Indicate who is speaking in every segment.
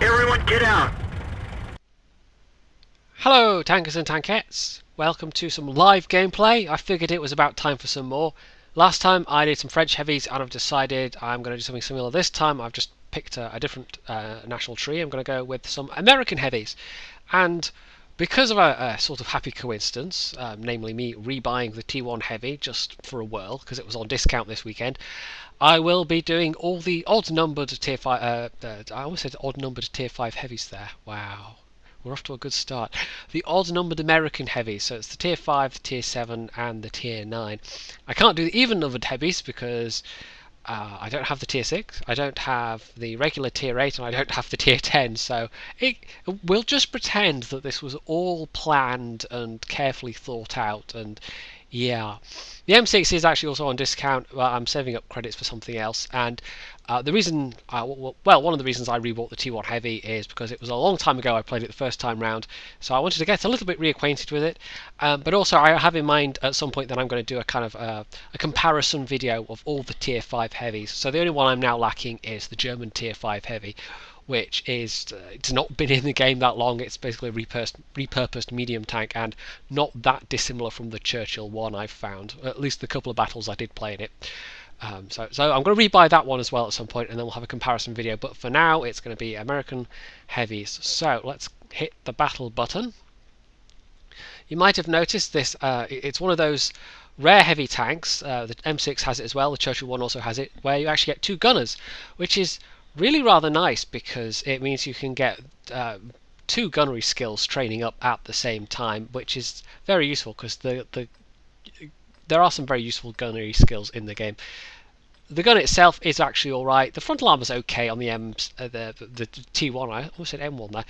Speaker 1: Everyone get out!
Speaker 2: Hello tankers and tankettes, welcome to some live gameplay. I figured it was about time for some more. Last time I did some French heavies and I've decided I'm going to do something similar this time. I've just picked a different national tree. I'm going to go with some American heavies. And because of a sort of happy coincidence, namely me rebuying the T1 heavy just for a whirl because it was on discount this weekend, I will be doing all the odd-numbered tier 5... I almost said odd-numbered tier 5 heavies there. Wow. We're off to a good start. The odd-numbered American heavies, so it's the tier 5, the tier 7, and the tier 9. I can't do the even-numbered heavies because I don't have the tier 6, I don't have the regular tier 8, and I don't have the tier 10, so we'll just pretend that this was all planned and carefully thought out, and yeah. The M6 is actually also on discount, but I'm saving up credits for something else, and the reason, one of the reasons I rebought the T1 Heavy is because it was a long time ago I played it the first time round, so I wanted to get a little bit reacquainted with it, but also I have in mind at some point that I'm going to do a kind of a comparison video of all the Tier 5 Heavies. So the only one I'm now lacking is the German Tier 5 Heavy, which is it's not been in the game that long. It's basically a repurposed medium tank and not that dissimilar from the Churchill one I've found, at least the couple of battles I did play in it. So I'm going to rebuy that one as well at some point, and then we'll have a comparison video, but for now it's going to be American heavies. So let's hit the battle button. You might have noticed this, it's one of those rare heavy tanks, the M6 has it as well, the Churchill one also has it, where you actually get two gunners, which is really rather nice because it means you can get two gunnery skills training up at the same time, which is very useful because there are some very useful gunnery skills in the game. The gun itself is actually alright. The frontal armor is okay on the the T1. I almost said M1 there.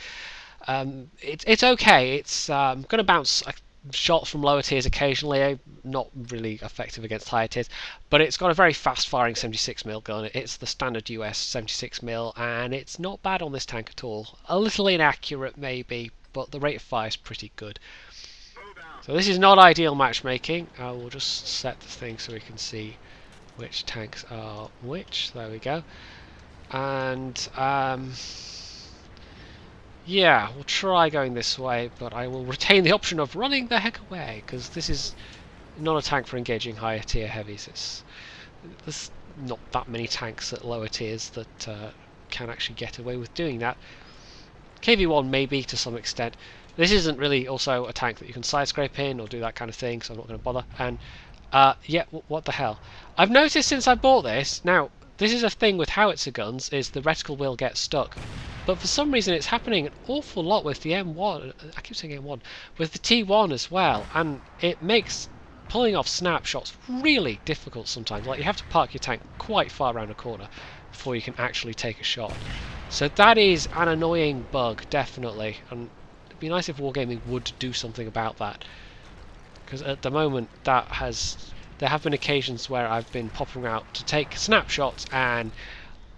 Speaker 2: It's okay. It's going to bounce shots from lower tiers occasionally, not really effective against higher tiers, but it's got a very fast firing 76mm gun. It's the standard US 76mm, and it's not bad on this tank at all. A little inaccurate maybe, but the rate of fire is pretty good. So this is not ideal matchmaking. I will just set the thing so we can see which tanks are which. There we go. And yeah, we'll try going this way, but I will retain the option of running the heck away, because this is not a tank for engaging higher tier heavies. There's not that many tanks at lower tiers that can actually get away with doing that. KV-1 maybe to some extent. This isn't really also a tank that you can side scrape in or do that kind of thing, so I'm not going to bother. And yeah, what the hell? I've noticed since I bought this, now this is a thing with howitzer guns, is the reticle will get stuck. But for some reason it's happening an awful lot with the M1, I keep saying M1, with the T1 as well, and it makes pulling off snapshots really difficult sometimes. Like, you have to park your tank quite far around a corner before you can actually take a shot. So that is an annoying bug, definitely, and it'd be nice if Wargaming would do something about that. Because at the moment there have been occasions where I've been popping out to take snapshots and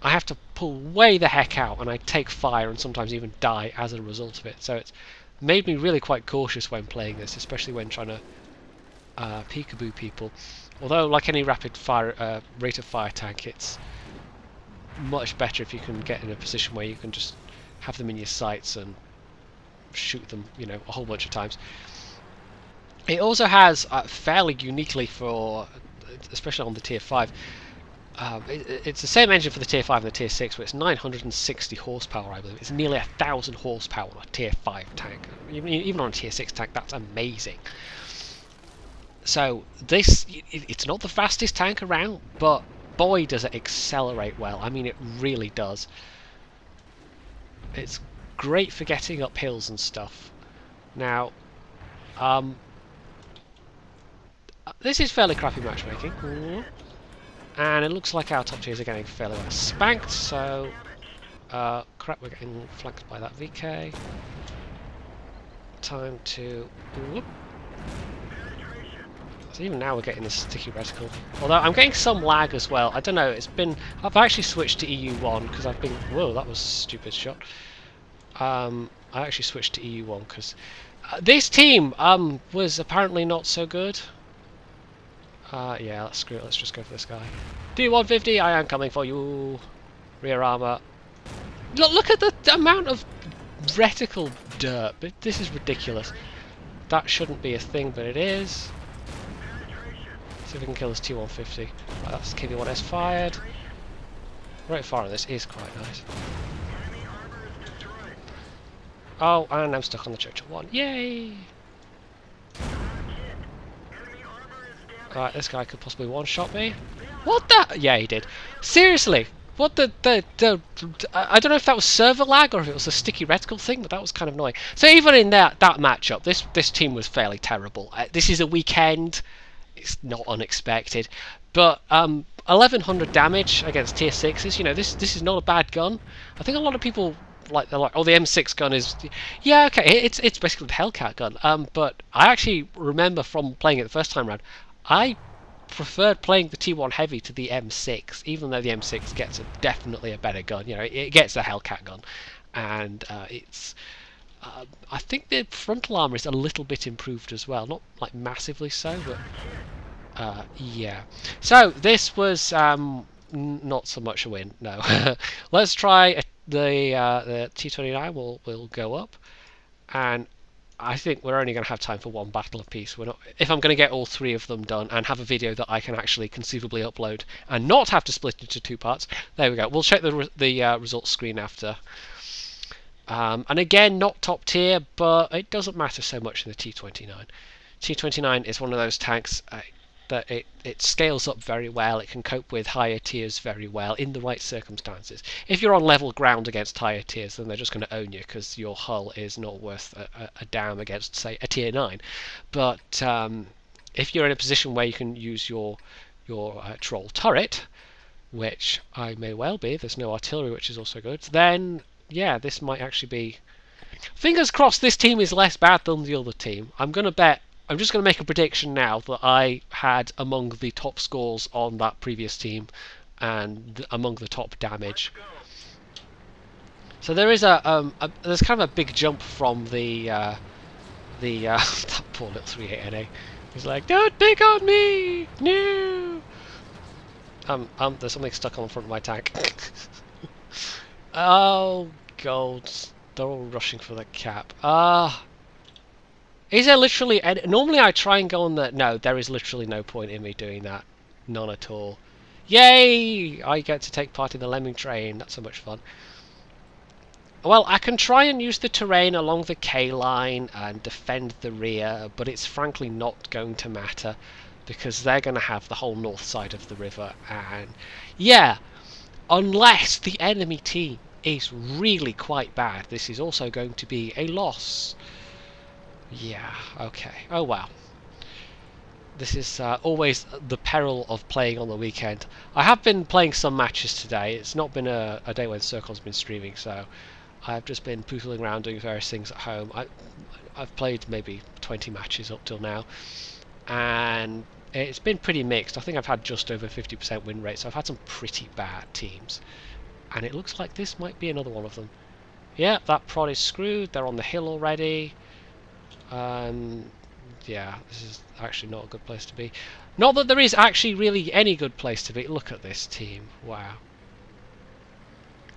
Speaker 2: I have to pull way the heck out, and I take fire and sometimes even die as a result of it. So it's made me really quite cautious when playing this, especially when trying to peekaboo people. Although, like any rapid fire rate of fire tank, it's much better if you can get in a position where you can just have them in your sights and shoot them, you know, a whole bunch of times. It also has fairly uniquely for, especially on the tier 5. It's the same engine for the tier 5 and the tier 6, but it's 960 horsepower, I believe. It's nearly 1,000 horsepower on a tier 5 tank. Even on a tier 6 tank, that's amazing. So this, it's not the fastest tank around, but boy does it accelerate well. I mean, it really does. It's great for getting up hills and stuff. Now, this is fairly crappy matchmaking. And it looks like our top tiers are getting fairly well spanked, so crap, we're getting flanked by that VK. Time to whoop. So even now we're getting this sticky reticle. Although I'm getting some lag as well. I don't know, I've actually switched to EU1 because I've been, whoa, that was a stupid shot. I actually switched to EU1 because this team was apparently not so good. Yeah, screw it, let's just go for this guy. D150, I am coming for you. Rear armor. Look at the amount of reticle dirt. This is ridiculous. That shouldn't be a thing, but it is. See if we can kill this T150. Right, that's KV-1S fired. Right far on this is quite nice. Oh, and I'm stuck on the Churchill 1. Yay! Right, this guy could possibly one-shot me. What the? Yeah, he did. Seriously, what the I don't know if that was server lag or if it was a sticky reticle thing, but that was kind of annoying. So even in that matchup, this team was fairly terrible. This is a weekend. It's not unexpected, but 1100 damage against tier 6s. You know, this is not a bad gun. I think a lot of people they're like, oh, the M6 gun is, yeah, okay, it's basically the Hellcat gun. But I actually remember from playing it the first time around, I preferred playing the T1 Heavy to the M6, even though the M6 gets definitely a better gun. You know, it gets the Hellcat gun, and it's. I think the frontal armor is a little bit improved as well, not like massively so, but yeah. So this was not so much a win. No, let's try the T29. Will go up, and I think we're only going to have time for one battle apiece. We're not. If I'm going to get all three of them done and have a video that I can actually conceivably upload and not have to split into two parts, there we go. We'll check the results screen after. And again, not top tier, but it doesn't matter so much in the T29. T29 is one of those tanks that it scales up very well. It can cope with higher tiers very well in the right circumstances. If you're on level ground against higher tiers, then they're just going to own you because your hull is not worth a damn against, say, a tier 9. But if you're in a position where you can use your troll turret, which I may well be, there's no artillery, which is also good, then yeah, this might actually be. Fingers crossed this team is less bad than the other team. I'm just going to make a prediction now that I had among the top scores on that previous team and among the top damage. So there is there's kind of a big jump from the that poor little 38NA. He's like, don't pick on me, no. There's something stuck on the front of my tank. Oh, gold. They're all rushing for the cap. Is there literally... Normally I try and go on the... No, there is literally no point in me doing that. None at all. Yay! I get to take part in the lemming train. That's so much fun. Well, I can try and use the terrain along the K line and defend the rear, but it's frankly not going to matter because they're going to have the whole north side of the river. And yeah, unless the enemy team is really quite bad, this is also going to be a loss. Yeah, okay. Oh wow. This is always the peril of playing on the weekend. I have been playing some matches today. It's not been a day when Circle's been streaming, so I've just been pootling around doing various things at home. I've played maybe 20 matches up till now, and it's been pretty mixed. I think I've had just over 50% win rate, so I've had some pretty bad teams. And it looks like this might be another one of them. Yeah, that prod is screwed. They're on the hill already. Yeah, this is actually not a good place to be. Not that there is actually really any good place to be. Look at this team. Wow.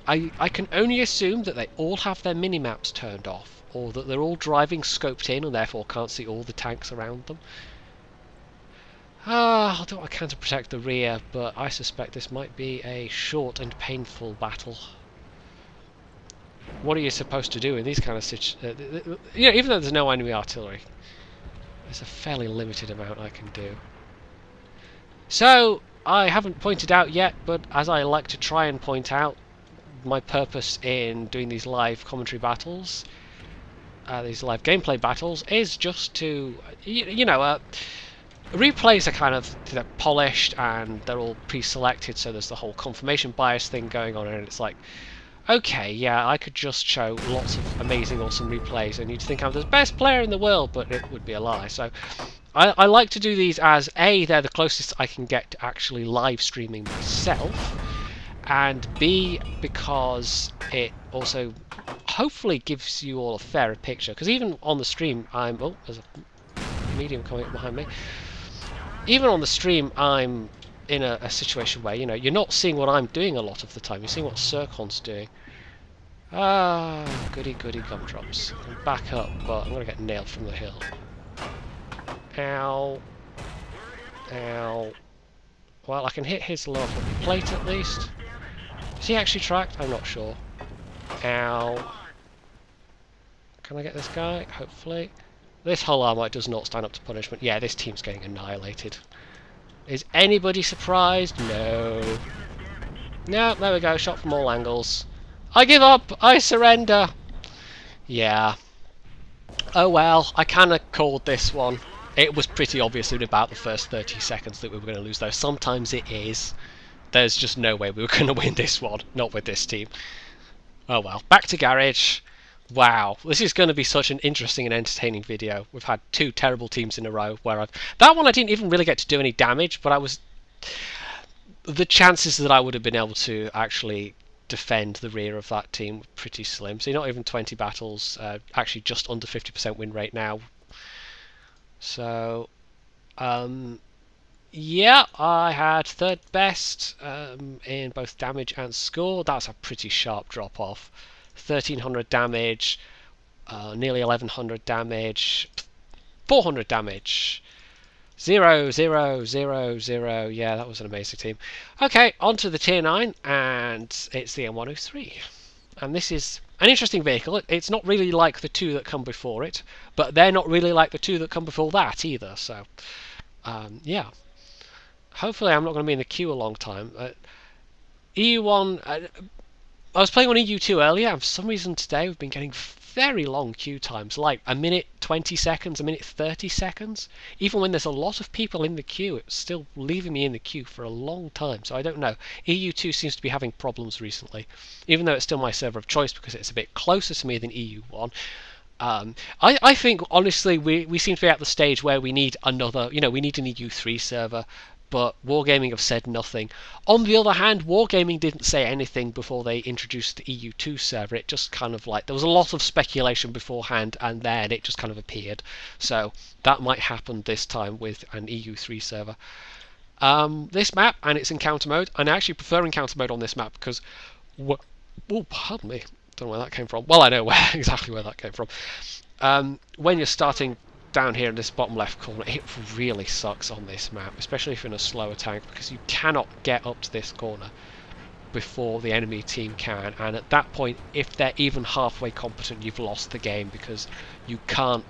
Speaker 2: I can only assume that they all have their minimaps turned off, or that they're all driving scoped in and therefore can't see all the tanks around them. I'll do what I can to protect the rear, but I suspect this might be a short and painful battle. What are you supposed to do in these kind of situations? You know, even though there's no enemy artillery, there's a fairly limited amount I can do. So, I haven't pointed out yet, but as I like to try and point out, my purpose in doing these live commentary battles, these live gameplay battles, is just to, you know, replays are kind of polished and they're all pre-selected, so there's the whole confirmation bias thing going on, and it's like, okay, yeah, I could just show lots of amazing, awesome replays, and you'd think I'm the best player in the world, but it would be a lie. So I like to do these as, A, they're the closest I can get to actually live streaming myself, and B, because it also hopefully gives you all a fairer picture, because even on the stream, oh, there's a medium coming up behind me. Even on the stream, I'm in a situation where, you know, you're not seeing what I'm doing a lot of the time. You're seeing what Circon's doing. Ah, goody goody gumdrops. I'm back up, but I'm going to get nailed from the hill. Ow. Ow. Well, I can hit his lower plate at least. Is he actually tracked? I'm not sure. Ow. Can I get this guy? Hopefully. This hull armor does not stand up to punishment. Yeah, this team's getting annihilated. Is anybody surprised? No. No, there we go. Shot from all angles. I give up! I surrender! Yeah. Oh well, I kind of called this one. It was pretty obvious in about the first 30 seconds that we were going to lose, though. Sometimes it is. There's just no way we were going to win this one. Not with this team. Oh well. Back to garage. Wow. This is going to be such an interesting and entertaining video. We've had two terrible teams in a row where that one I didn't even really get to do any damage, but I was... The chances that I would have been able to actually defend the rear of that team were pretty slim. So not even 20 battles, actually just under 50% win rate now. So, yeah, I had third best in both damage and score. That's a pretty sharp drop off. 1300 damage, nearly 1100 damage, 400 damage. 0, 0, 0, 0. Yeah, that was an amazing team. Okay, on to the Tier 9, and it's the M103. And this is an interesting vehicle. It's not really like the two that come before it, but they're not really like the two that come before that either. So, yeah. Hopefully I'm not going to be in the queue a long time. EU1... I was playing on EU2 earlier, and for some reason today we've been getting very long queue times, like a minute 20 seconds, a minute 30 seconds. Even when there's a lot of people in the queue, it's still leaving me in the queue for a long time, so I don't know. EU2 seems to be having problems recently, even though it's still my server of choice because it's a bit closer to me than EU1. I think, honestly, we seem to be at the stage where we need another, we need an EU3 server, but Wargaming have said nothing. On the other hand, Wargaming didn't say anything before they introduced the EU2 server. It just kind of like, there was a lot of speculation beforehand, and then it just kind of appeared. So that might happen this time with an EU3 server. This map, and it's encounter mode, and I actually prefer encounter mode on this map because... Oh, pardon me. Don't know where that came from. Well, I know exactly where that came from. When you're starting down here in this bottom left corner, it really sucks on this map, especially if you're in a slower tank, because you cannot get up to this corner before the enemy team can, and at that point, if they're even halfway competent, you've lost the game, because you can't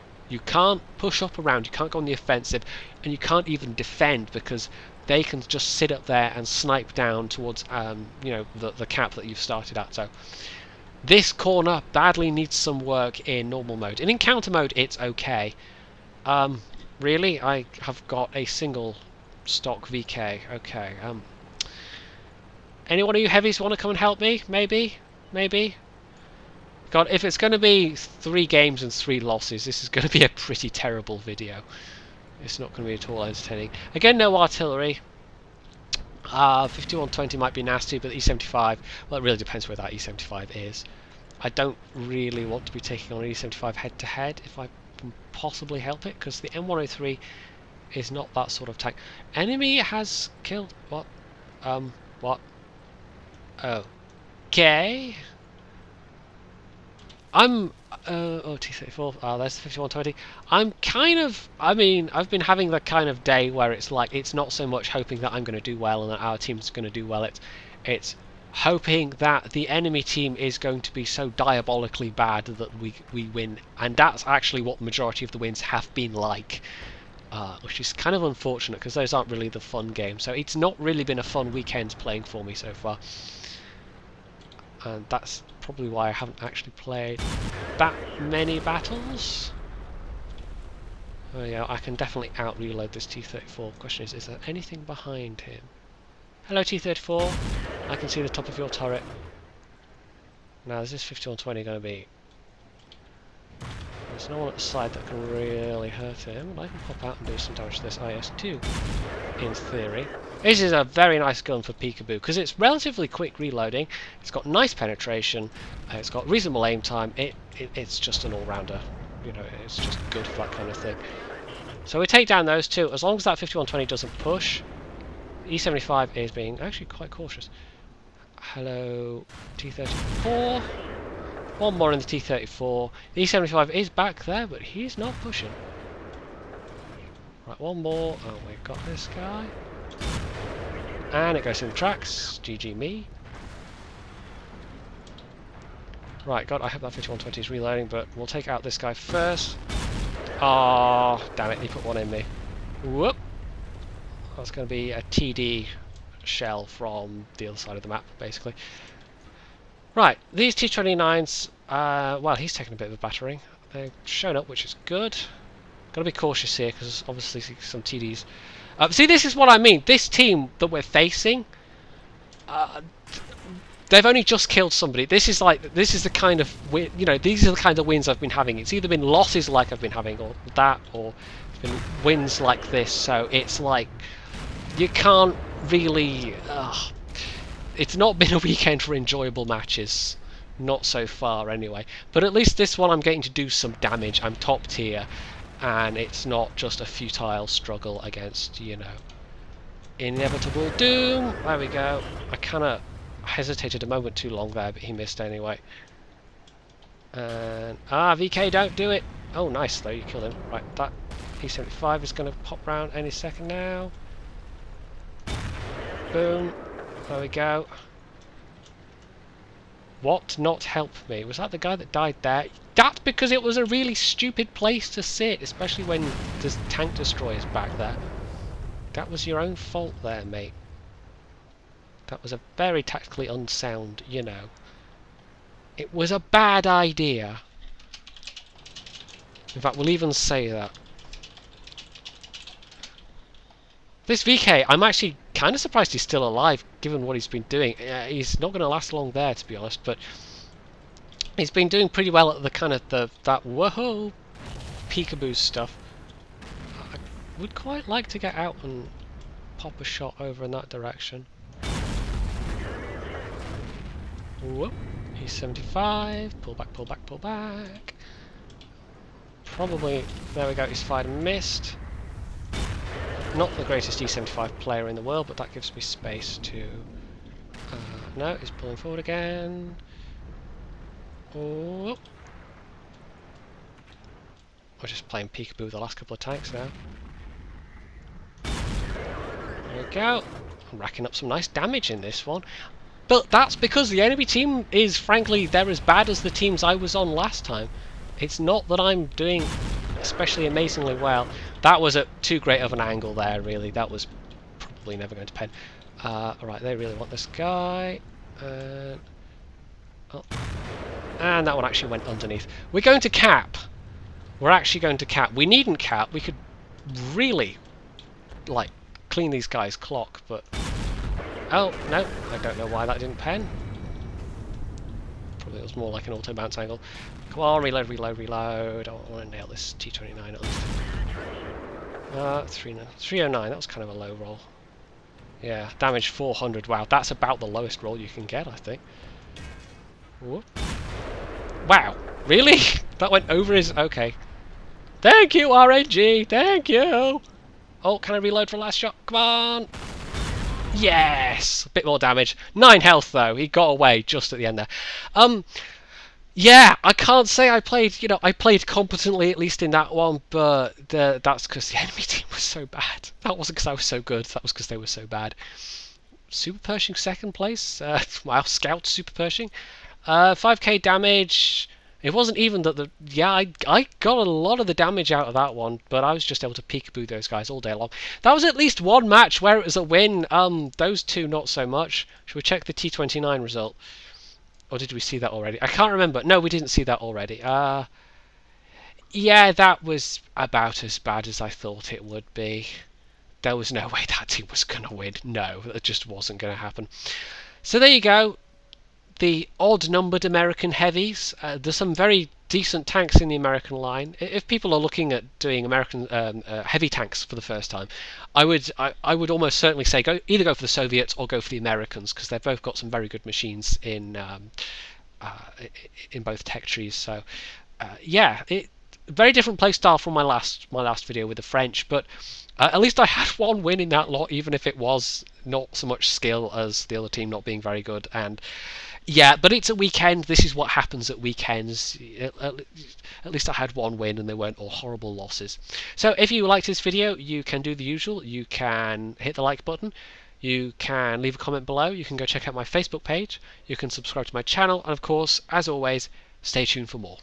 Speaker 2: push up around, you can't go on the offensive, and you can't even defend, because they can just sit up there and snipe down towards the cap that you've started at. So this corner badly needs some work in normal mode. In encounter mode, it's okay. Really? I have got a single stock VK. Okay. Any one of you heavies want to come and help me? Maybe? God, if it's going to be 3 games and 3 losses, this is going to be a pretty terrible video. It's not going to be at all entertaining. Again, no artillery. 5120 might be nasty, but E75, well, it really depends where that E75 is. I don't really want to be taking on an E75 head-to-head if I can possibly help it, because the M103 is not that sort of tank. Enemy has killed... What? What? Okay. I'm... oh, T34. Oh, there's the 5120. I'm kind of... I mean, I've been having the kind of day where it's like, it's not so much hoping that I'm going to do well and that our team's going to do well. It's hoping that the enemy team is going to be so diabolically bad that we win. And that's actually what the majority of the wins have been like. Which is kind of unfortunate, because those aren't really the fun games. So it's not really been a fun weekend playing for me so far. And that's probably why I haven't actually played that many battles. Oh yeah, I can definitely out-reload this T34. Question is there anything behind him? Hello T34, I can see the top of your turret. Now is this 5120 going to be... There's no one at the side that can really hurt him, and I can pop out and do some damage to this IS-2, in theory. This is a very nice gun for peekaboo, because it's relatively quick reloading, it's got nice penetration, it's got reasonable aim time, it's just an all-rounder, it's just good for that kind of thing. So we take down those two, as long as that 5120 doesn't push. E75 is being actually quite cautious. Hello T34. One more in the T34. The E75 is back there, but he's not pushing. Right, one more. Oh, we've got this guy. And it goes in the tracks. GG me. Right, God, I hope that 5120 is reloading, but we'll take out this guy first. Oh, damn it, he put one in me. Whoop. That's going to be a TD shell from the other side of the map, basically. Right, these T29s, well, he's taking a bit of a battering. They've shown up, which is good. Got to be cautious here, because obviously some TDs. See, this is what I mean. This team that we're facing, they've only just killed somebody. This is the kind of these are the kind of wins I've been having. It's either been losses like I've been having, or that, or it's been wins like this. So it's like you can't really. It's not been a weekend for enjoyable matches, not so far anyway. But at least this one I'm getting to do some damage. I'm top tier, and it's not just a futile struggle against inevitable doom. There we go. I kind of hesitated a moment too long there, but he missed anyway. And VK, don't do it. Oh, nice though, you killed him. Right, that P75 is going to pop round any second now. Boom. There we go. What not help me? Was that the guy that died there? That's because it was a really stupid place to sit, especially when there's tank destroyers back there. That was your own fault there, mate. That was a very tactically unsound, It was a bad idea. In fact, we'll even say that. This VK, I'm actually kind of surprised he's still alive, given what he's been doing. He's not going to last long there, to be honest, but he's been doing pretty well at the kind of that whoa peekaboo stuff. I would quite like to get out and pop a shot over in that direction. Whoop. He's 75. Pull back, pull back, pull back. Probably. There we go. He's fired and missed. Not the greatest E75 player in the world, but that gives me space to. No, he's pulling forward again. Oh. We're just playing peekaboo with the last couple of tanks now. There we go. I'm racking up some nice damage in this one. But that's because the enemy team is, frankly, they're as bad as the teams I was on last time. It's not that I'm doing especially amazingly well. That was at too great of an angle there, really. That was probably never going to pen. Alright, they really want this guy. Oh. And that one actually went underneath. We're going to cap. We're actually going to cap. We needn't cap. We could really, clean these guys' clock, but... Oh, no, I don't know why that didn't pen. Probably it was more like an auto bounce angle. Come on, reload, reload, reload. I want to nail this T29 at least. 309, that was kind of a low roll. Yeah, damage 400, wow, that's about the lowest roll you can get, I think. Whoop. Wow, really? That went over his... Okay. Thank you, RNG, thank you! Oh, can I reload for last shot? Come on! Yes! A bit more damage. 9 health though. He got away just at the end there. Yeah, I can't say I played, I played competently at least in that one, but that's because the enemy team was so bad. That wasn't because I was so good, that was because they were so bad. Super Pershing second place. Wow, Scout Super Pershing. 5k damage. It wasn't even that yeah, I got a lot of the damage out of that one, but I was just able to peekaboo those guys all day long. That was at least one match where it was a win. Those two not so much. Should we check the T29 result? Or did we see that already? I can't remember. No, we didn't see that already. Yeah, that was about as bad as I thought it would be. There was no way that team was going to win. No, it just wasn't going to happen. So there you go. The odd-numbered American heavies. There's some very decent tanks in the American line. If people are looking at doing American heavy tanks for the first time, I would almost certainly say either go for the Soviets or go for the Americans, because they've both got some very good machines in both tech trees. So yeah, very different play style from my last video with the French, but at least I had one win in that lot, even if it was not so much skill as the other team not being very good. And yeah, but it's a weekend. This is what happens at weekends. At least I had one win and they weren't all horrible losses. So if you liked this video, you can do the usual. You can hit the like button. You can leave a comment below. You can go check out my Facebook page. You can subscribe to my channel. And of course, as always, stay tuned for more.